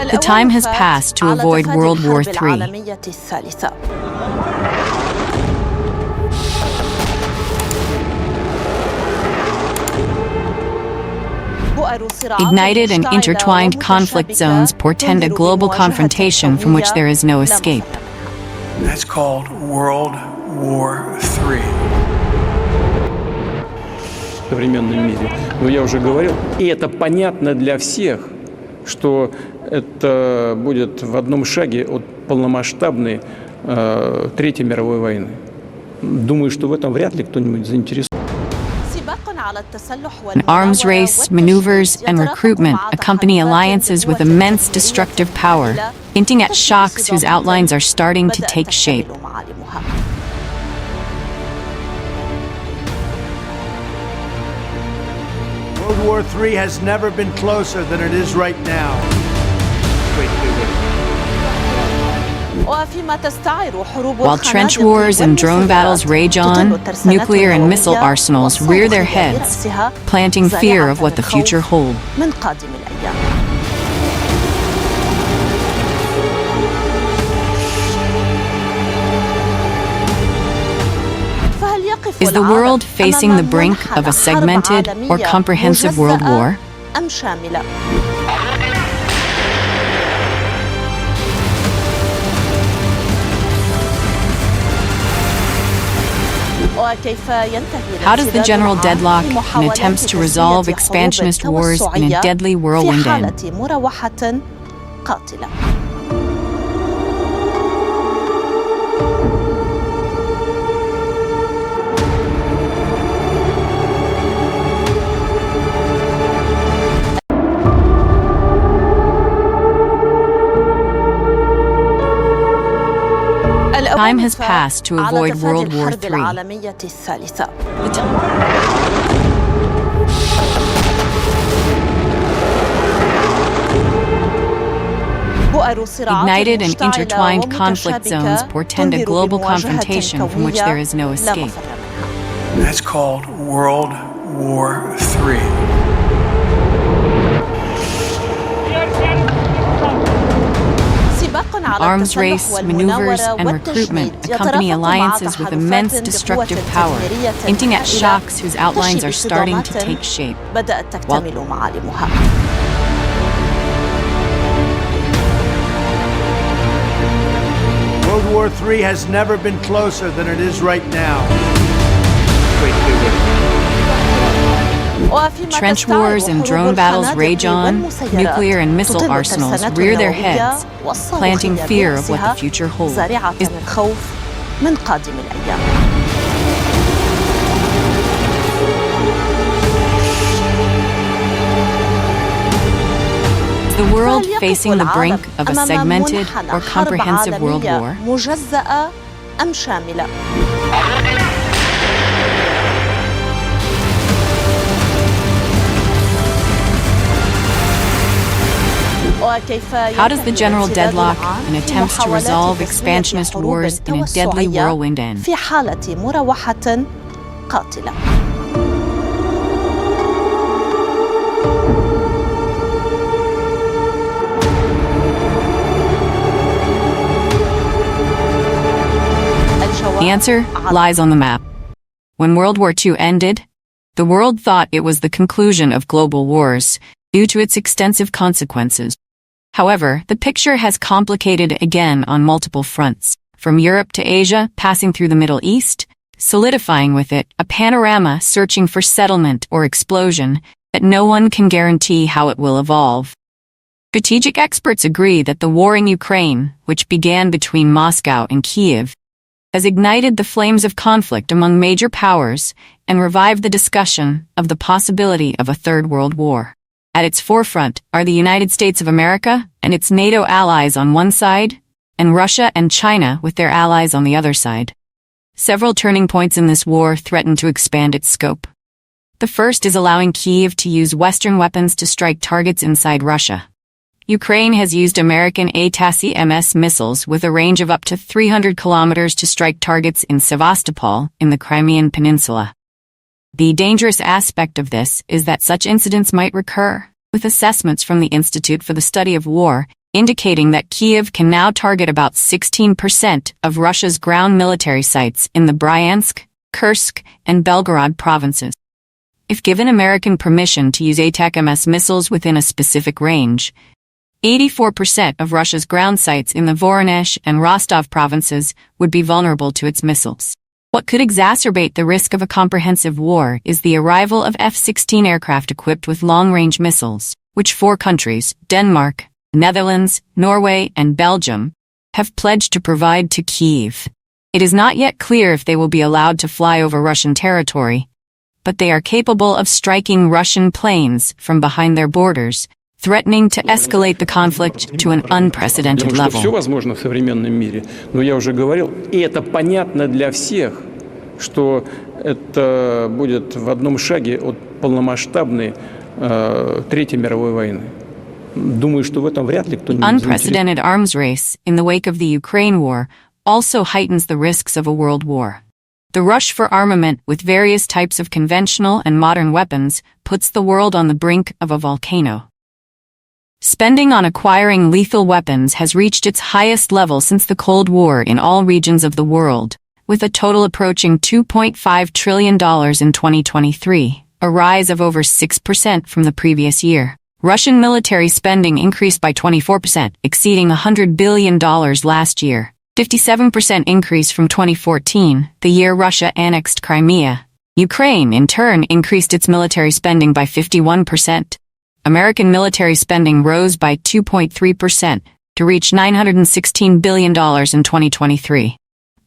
The time has passed to avoid World War III. Ignited and intertwined conflict zones portend a global confrontation from which there is no escape. That's called World War III. В современном мире. Но я уже говорил, и это понятно для всех, что это будет в одном шаге от полномасштабной Третьей мировой войны. Думаю, что в этом вряд ли кто-нибудь заинтересован. An arms race, maneuvers, and recruitment accompany alliances with immense destructive power, hinting at shocks whose outlines are starting to take shape. World War III has never been closer than it is right now. While trench wars and drone battles rage on, nuclear and missile arsenals rear their heads, planting fear of what the future holds. Is the world facing the brink of a segmented or comprehensive world war? How does the general deadlock in attempts to resolve expansionist wars in a deadly whirlwind end? Time has passed to avoid World War III. Ignited and intertwined conflict zones portend a global confrontation from which there is no escape. That's called World War III. Arms race, maneuvers, and recruitment accompany alliances with immense destructive power, hinting at shocks whose outlines are starting to take shape. World War III has never been closer than it is right now. Trench wars and drone battles rage on, nuclear and missile arsenals rear their heads, planting fear of what the future holds. Is the world facing the brink of a segmented or comprehensive world war? How does the general deadlock in attempts to resolve expansionist wars in a deadly whirlwind end? The answer lies on the map. When World War II ended, the world thought it was the conclusion of global wars due to its extensive consequences. However, the picture has complicated again on multiple fronts, from Europe to Asia, passing through the Middle East, solidifying with it a panorama searching for settlement or explosion that no one can guarantee how it will evolve. Strategic experts agree that the war in Ukraine, which began between Moscow and Kiev, has ignited the flames of conflict among major powers and revived the discussion of the possibility of a third world war. At its forefront are the United States of America and its NATO allies on one side, and Russia and China with their allies on the other side. Several turning points in this war threaten to expand its scope. The first is allowing Kyiv to use Western weapons to strike targets inside Russia. Ukraine has used American ATACMS missiles with a range of up to 300 kilometers to strike targets in Sevastopol in the Crimean Peninsula. The dangerous aspect of this is that such incidents might recur, with assessments from the Institute for the Study of War indicating that Kyiv can now target about 16% of Russia's ground military sites in the Bryansk, Kursk, and Belgorod provinces. If given American permission to use ATACMS missiles within a specific range, 84% of Russia's ground sites in the Voronezh and Rostov provinces would be vulnerable to its missiles. What could exacerbate the risk of a comprehensive war is the arrival of F-16 aircraft equipped with long-range missiles, which 4 countries, Denmark, Netherlands, Norway, and Belgium, have pledged to provide to Kyiv. It is not yet clear if they will be allowed to fly over Russian territory, but they are capable of striking Russian planes from behind their borders, threatening to escalate the conflict to an unprecedented Потому что все level. возможно в современном мире. Но я уже говорил, и это понятно для всех, что это будет в одном шаге от полномасштабной Третьей мировой войны. Думаю, что в этом вряд ли кто-нибудь заинтересован. Unprecedented arms race in the wake of the Ukraine war also heightens the risks of a world war. The rush for armament with various types of conventional and modern weapons puts the world on the brink of a volcano. Spending on acquiring lethal weapons has reached its highest level since the Cold War in all regions of the world, with a total approaching $2.5 trillion in 2023, a rise of over 6% from the previous year. Russian military spending increased by 24%, exceeding $100 billion last year, 57% increase from 2014, the year Russia annexed Crimea. Ukraine, in turn, increased its military spending by 51%. American military spending rose by 2.3% to reach $916 billion in 2023.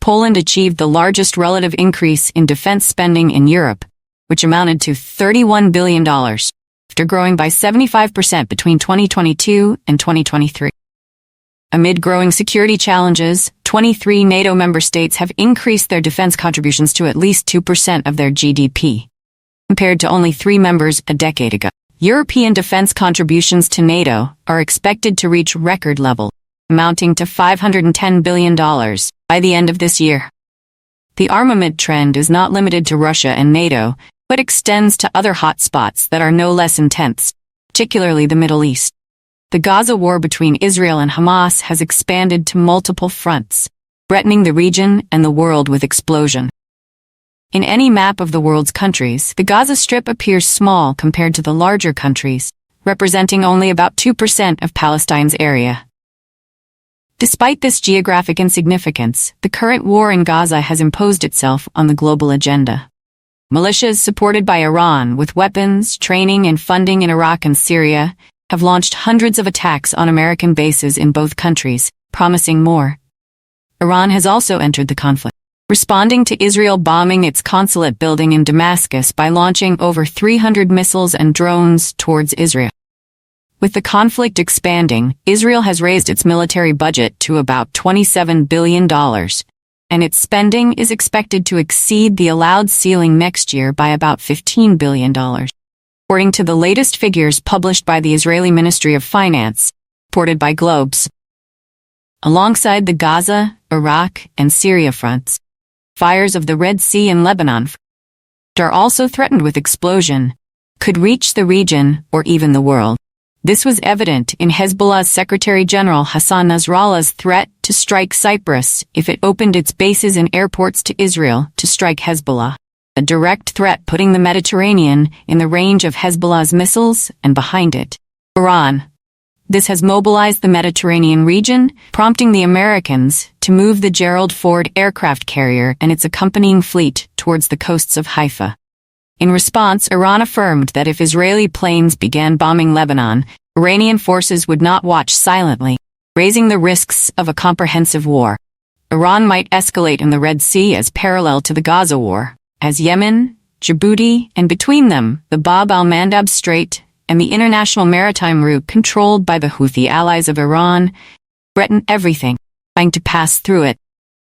Poland achieved the largest relative increase in defense spending in Europe, which amounted to $31 billion, after growing by 75% between 2022 and 2023. Amid growing security challenges, 23 NATO member states have increased their defense contributions to at least 2% of their GDP, compared to only 3 members a decade ago. European defense contributions to NATO are expected to reach record levels, amounting to $510 billion by the end of this year. The armament trend is not limited to Russia and NATO, but extends to other hotspots that are no less intense, particularly the Middle East. The Gaza war between Israel and Hamas has expanded to multiple fronts, threatening the region and the world with explosion. In any map of the world's countries, the Gaza Strip appears small compared to the larger countries, representing only about 2% of Palestine's area. Despite this geographic insignificance, the current war in Gaza has imposed itself on the global agenda. Militias supported by Iran with weapons, training, and funding in Iraq and Syria have launched hundreds of attacks on American bases in both countries, promising more. Iran has also entered the conflict, responding to Israel bombing its consulate building in Damascus by launching over 300 missiles and drones towards Israel. With the conflict expanding, Israel has raised its military budget to about $27 billion, and its spending is expected to exceed the allowed ceiling next year by about $15 billion. According to the latest figures published by the Israeli Ministry of Finance, reported by Globes. Alongside the Gaza, Iraq, and Syria fronts, fires of the Red Sea and Lebanon are also threatened with explosion, could reach the region or even the world. This was evident in Hezbollah's Secretary General Hassan Nasrallah's threat to strike Cyprus if it opened its bases and airports to Israel to strike Hezbollah, a direct threat putting the Mediterranean in the range of Hezbollah's missiles and behind it, Iran. This has mobilized the Mediterranean region, prompting the Americans to move the Gerald Ford aircraft carrier and its accompanying fleet towards the coasts of Haifa. In response, Iran affirmed that if Israeli planes began bombing Lebanon, Iranian forces would not watch silently, raising the risks of a comprehensive war. Iran might escalate in the Red Sea as parallel to the Gaza war, as Yemen, Djibouti, and between them, the Bab al-Mandab Strait and the international maritime route controlled by the Houthi allies of Iran, threaten everything, trying to pass through it.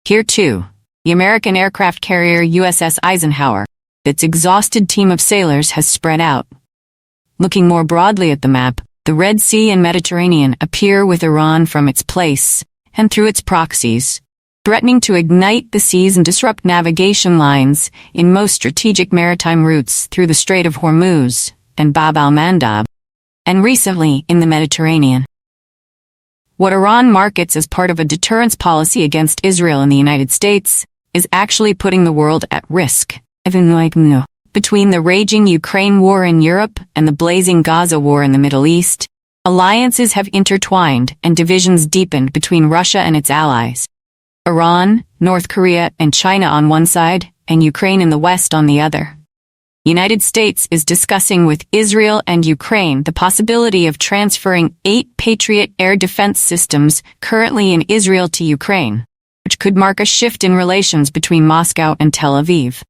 Here too, the American aircraft carrier USS Eisenhower, its exhausted team of sailors has spread out. Looking more broadly at the map, the Red Sea and Mediterranean appear with Iran from its place, and through its proxies, threatening to ignite the seas and disrupt navigation lines in most strategic maritime routes through the Strait of Hormuz and Bab al-Mandab, and recently in the Mediterranean. What Iran markets as part of a deterrence policy against Israel and the United States is actually putting the world at risk. Between the raging Ukraine war in Europe and the blazing Gaza war in the Middle East, alliances have intertwined and divisions deepened between Russia and its allies. Iran, North Korea, and China on one side, and Ukraine in the West on the other. United States is discussing with Israel and Ukraine the possibility of transferring 8 Patriot air defense systems currently in Israel to Ukraine, which could mark a shift in relations between Moscow and Tel Aviv.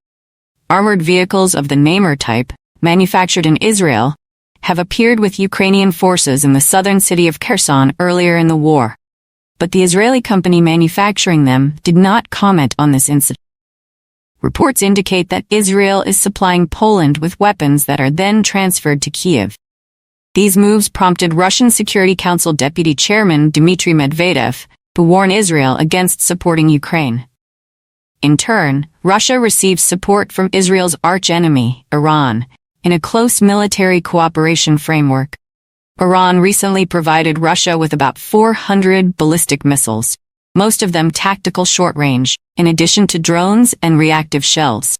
Armored vehicles of the Namer type, manufactured in Israel, have appeared with Ukrainian forces in the southern city of Kherson earlier in the war. But the Israeli company manufacturing them did not comment on this incident. Reports indicate that Israel is supplying Poland with weapons that are then transferred to Kiev. These moves prompted Russian Security Council Deputy Chairman Dmitry Medvedev to warn Israel against supporting Ukraine. In turn, Russia receives support from Israel's archenemy, Iran, in a close military cooperation framework. Iran recently provided Russia with about 400 ballistic missiles, most of them tactical short-range, in addition to drones and reactive shells.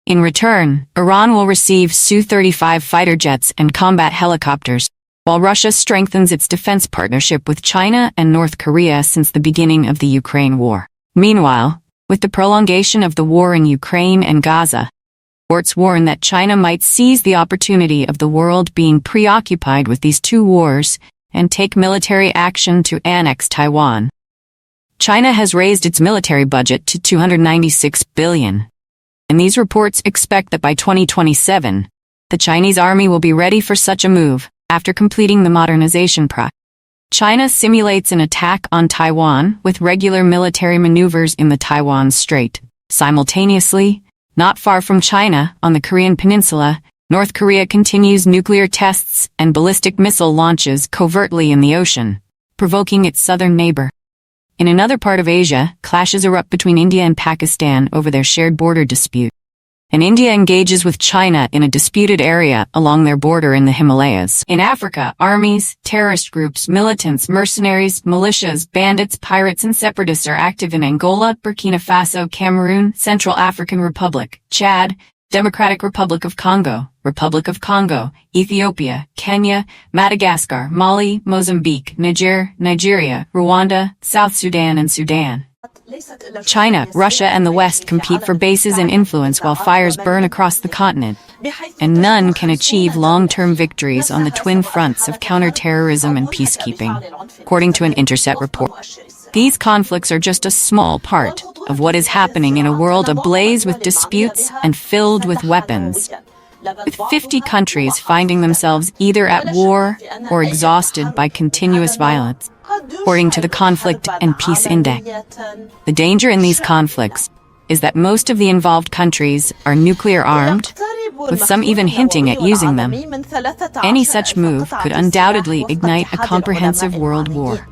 In return, Iran will receive Su-35 fighter jets and combat helicopters, while Russia strengthens its defense partnership with China and North Korea since the beginning of the Ukraine war. Meanwhile, with the prolongation of the war in Ukraine and Gaza, reports warn that China might seize the opportunity of the world being preoccupied with these two wars and take military action to annex Taiwan. China has raised its military budget to $296 billion, and these reports expect that by 2027, the Chinese army will be ready for such a move after completing the modernization process. China simulates an attack on Taiwan with regular military maneuvers in the Taiwan Strait. Simultaneously, not far from China, on the Korean peninsula, North Korea continues nuclear tests and ballistic missile launches covertly in the ocean, provoking its southern neighbor. In another part of Asia, clashes erupt between India and Pakistan over their shared border dispute. And India engages with China in a disputed area along their border in the Himalayas. In Africa, armies, terrorist groups, militants, mercenaries, militias, bandits, pirates, and separatists are active in Angola, Burkina Faso, Cameroon, Central African Republic, Chad, Democratic Republic of Congo, Ethiopia, Kenya, Madagascar, Mali, Mozambique, Nigeria, Rwanda, South Sudan, and Sudan. China, Russia, and the West compete for bases and influence while fires burn across the continent, and none can achieve long-term victories on the twin fronts of counterterrorism and peacekeeping, according to an Intercept report. These conflicts are just a small part of what is happening in a world ablaze with disputes and filled with weapons, with 50 countries finding themselves either at war or exhausted by continuous violence, according to the Conflict and Peace Index. The danger in these conflicts is that most of the involved countries are nuclear armed, with some even hinting at using them. Any such move could undoubtedly ignite a comprehensive world war.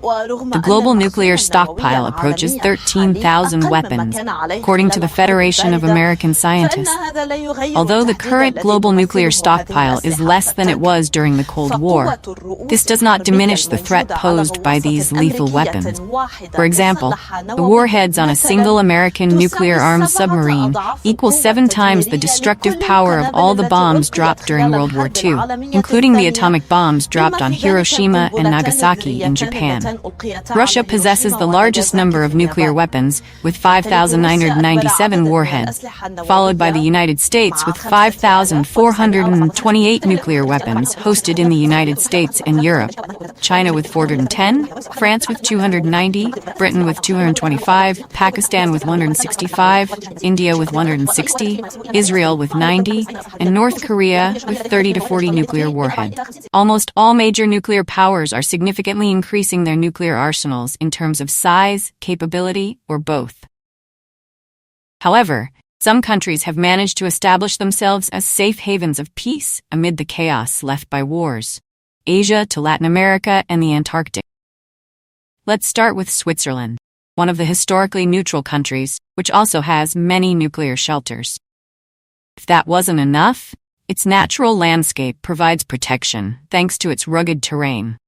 The global nuclear stockpile approaches 13,000 weapons, according to the Federation of American Scientists. Although the current global nuclear stockpile is less than it was during the Cold War, this does not diminish the threat posed by these lethal weapons. For example, the warheads on a single American nuclear-armed submarine equal 7 times the destructive power of all the bombs dropped during World War II, including the atomic bombs dropped on Hiroshima and Nagasaki in Japan. Russia possesses the largest number of nuclear weapons, with 5,997 warheads, followed by the United States with 5,428 nuclear weapons hosted in the United States and Europe, China with 410, France with 290, Britain with 225, Pakistan with 165, India with 160, Israel with 90, and North Korea with 30 to 40 nuclear warheads. Almost all major nuclear powers are significantly increasing their nuclear arsenals in terms of size, capability, or both. However, some countries have managed to establish themselves as safe havens of peace amid the chaos left by wars. Asia to Latin America and the Antarctic. Let's start with Switzerland, one of the historically neutral countries, which also has many nuclear shelters. If that wasn't enough, its natural landscape provides protection thanks to its rugged terrain.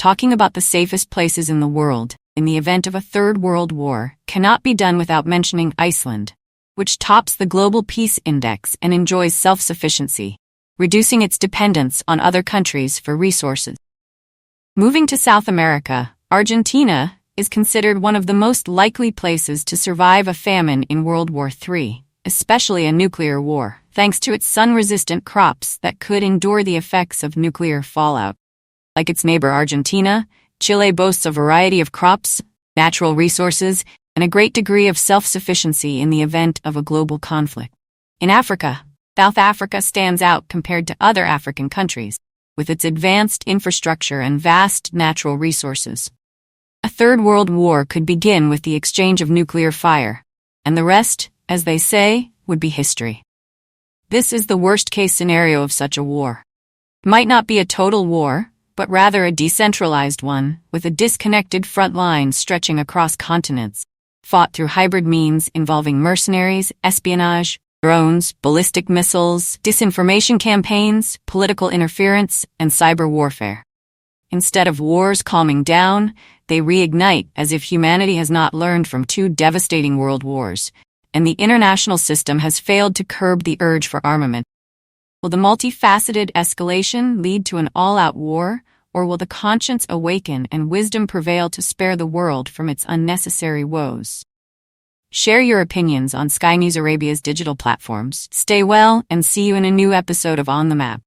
talking about the safest places in the world in the event of a third world war cannot be done without mentioning Iceland, which tops the Global Peace Index and enjoys self-sufficiency, reducing its dependence on other countries for resources. Moving to South America, Argentina is considered one of the most likely places to survive a famine in World War III, especially a nuclear war, thanks to its sun-resistant crops that could endure the effects of nuclear fallout. Like its neighbor Argentina, Chile boasts a variety of crops, natural resources, and a great degree of self-sufficiency in the event of a global conflict. In Africa, South Africa stands out compared to other African countries, with its advanced infrastructure and vast natural resources. A third world war could begin with the exchange of nuclear fire, and the rest, as they say, would be history. This is the worst-case scenario of such a war. It might not be a total war, but rather a decentralized one, with a disconnected front line stretching across continents, fought through hybrid means involving mercenaries, espionage, drones, ballistic missiles, disinformation campaigns, political interference, and cyber warfare. Instead of wars calming down, they reignite as if humanity has not learned from two devastating world wars, and the international system has failed to curb the urge for armament. Will the multifaceted escalation lead to an all-out war, or will the conscience awaken and wisdom prevail to spare the world from its unnecessary woes? Share your opinions on Sky News Arabia's digital platforms. Stay well, and see you in a new episode of On the Map.